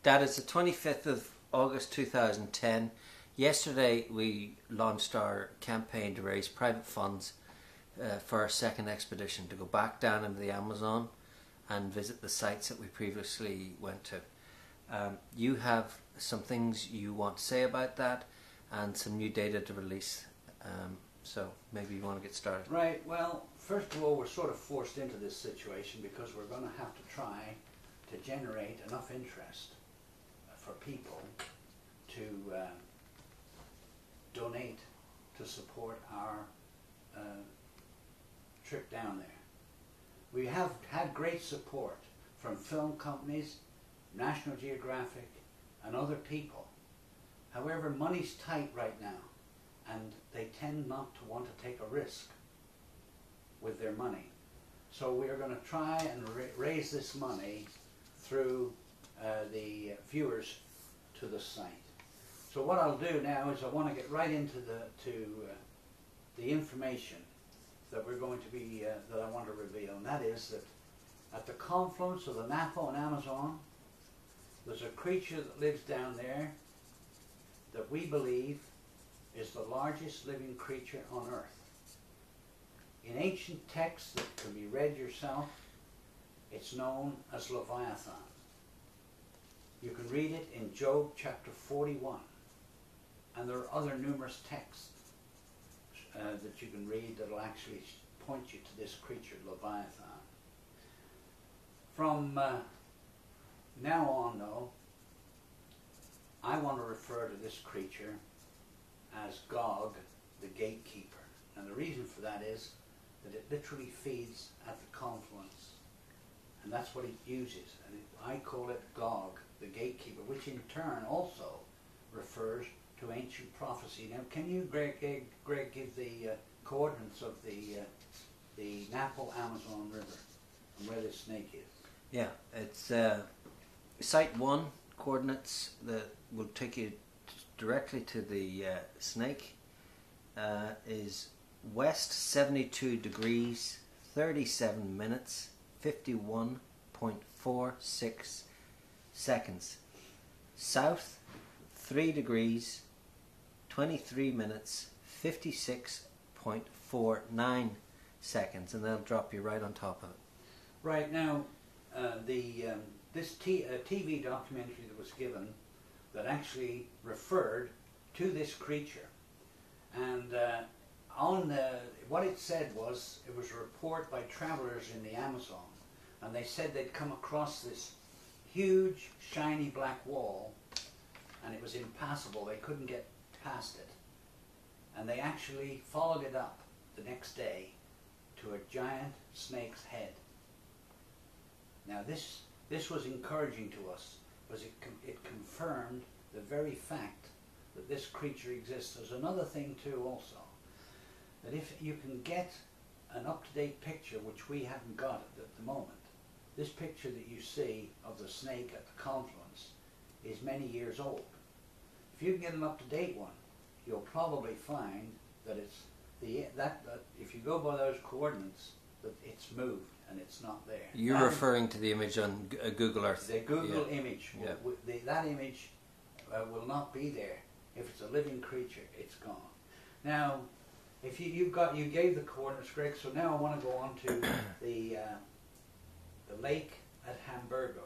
That is the 25th of August 2010. Yesterday we launched our campaign to raise private funds for our second expedition to go back down into the Amazon and visit the sites that we previously went to. You have some things you want to say about that and some new data to release, so maybe you want to get started. Right, well, first of all, we're sort of forced into this situation because we're going to have to try to generate enough interest for people to donate to support our trip down there. We have had great support from film companies, National Geographic, and other people. However, money's tight right now, and they tend not to want to take a risk with their money. So we are going to try and raise this money through the viewers to the site. So what I'll do now is I want to get right into the information that we're going to be that I want to reveal, and that is that at the confluence of the Napo and Amazon, there's a creature that lives down there that we believe is the largest living creature on earth. In ancient texts that can be read yourself, it's known as Leviathan. You can read it in Job chapter 41, and there are other numerous texts that you can read that will actually point you to this creature, Leviathan. From now on, though, I want to refer to this creature as Gog, the gatekeeper. And the reason for that is that it literally feeds at the confluence. And that's what it uses. And I call it Gog, the gatekeeper, which in turn also refers to ancient prophecy. Now, can you, Greg, give the coordinates of the Napo Amazon River and where this snake is? Yeah, it's Site 1 coordinates that will take you directly to the snake is west 72 degrees 37 minutes 51.46 seconds, south 3 degrees 23 minutes 56.49 seconds, and they'll drop you right on top of it. Right now, this TV documentary that was given that actually referred to this creature, and what it said was, it was a report by travelers in the Amazon, and they said they'd come across this huge shiny black wall, and it was impassable. They couldn't get past it, and they actually followed it up the next day to a giant snake's head. Now this was encouraging to us, because it confirmed the very fact that this creature exists. There's another thing too also, that if you can get an up-to-date picture, which we haven't got at the moment, this picture that you see of the snake at the confluence is many years old. If you can get an up-to-date one, you'll probably find that it's that if you go by those coordinates, that it's moved and it's not there. You're referring to the image on Google Earth. The Google image. That image will not be there. If it's a living creature, it's gone. Now, if you gave the coordinates, Greg. So now I want to go on to the lake at Hamburgo.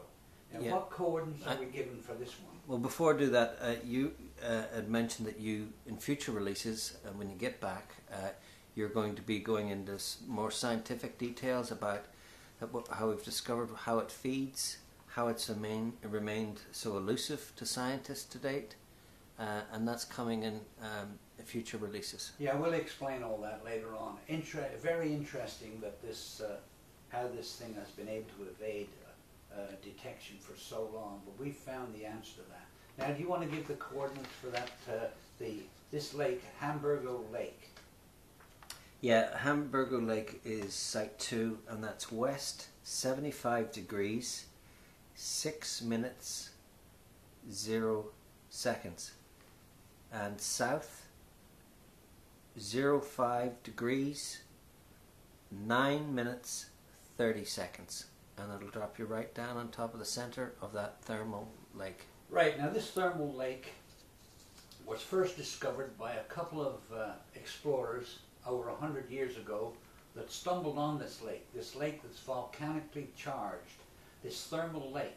Now, what coordinates are we given for this one? Well, before I do that, you had mentioned that you, in future releases, when you get back, you're going to be going into more scientific details about how we've discovered how it feeds, how it's remained so elusive to scientists to date, and that's coming in future releases. Yeah, we'll explain all that later on. Very interesting that this, how this thing has been able to evade detection for so long, but we found the answer to that. Now, do you want to give the coordinates for that? This lake, Hamburgo Lake. Yeah, Hamburgo Lake is Site 2, and that's west 75 degrees 6 minutes 0 seconds, and south 05 degrees 9 minutes 30 seconds. and it'll drop you right down on top of the centre of that thermal lake. Right, now this thermal lake was first discovered by a couple of explorers over 100 years ago that stumbled on this lake that's volcanically charged, this thermal lake.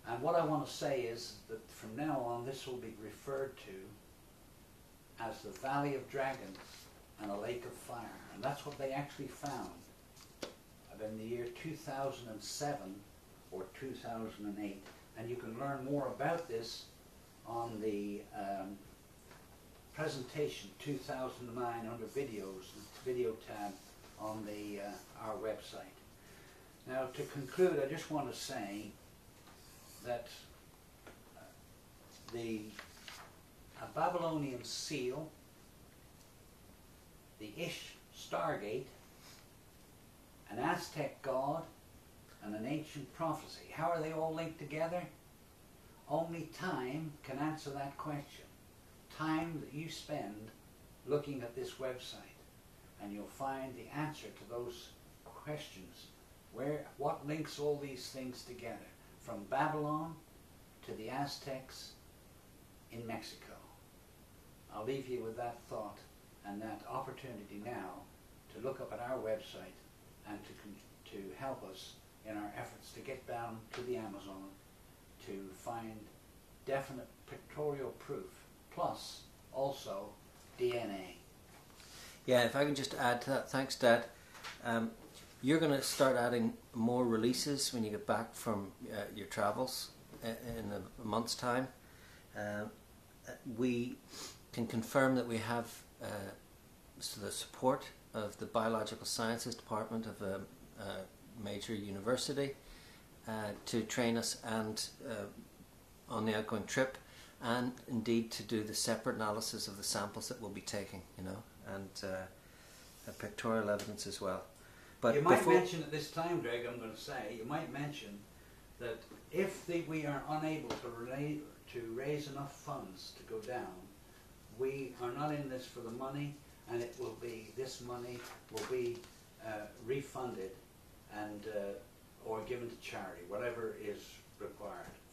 And what I want to say is that from now on this will be referred to as the Valley of Dragons and a Lake of Fire. And that's what they actually found in the year 2007 or 2008. And you can learn more about this on the presentation 2009 under videos, the video tab on the our website. Now to conclude, I just want to say that a Babylonian seal, the Ish Stargate, an Aztec god, and an ancient prophecy. How are they all linked together? Only time can answer that question. Time that you spend looking at this website, and you'll find the answer to those questions. What links all these things together, from Babylon to the Aztecs in Mexico. I'll leave you with that thought and that opportunity now to look up at our website and to help us in our efforts to get down to the Amazon to find definite pictorial proof, plus also DNA. Yeah, if I can just add to that, thanks Dad. You're going to start adding more releases when you get back from your travels in a month's time. We can confirm that we have the support of the Biological Sciences Department of a major university to train us and on the outgoing trip, and indeed to do the separate analysis of the samples that we'll be taking, and pictorial evidence as well. But you might mention at this time, Greg, I'm going to say, you might mention that if we are unable to raise enough funds to go down, we are not in this for the money, and this money will be refunded and or given to charity, whatever is required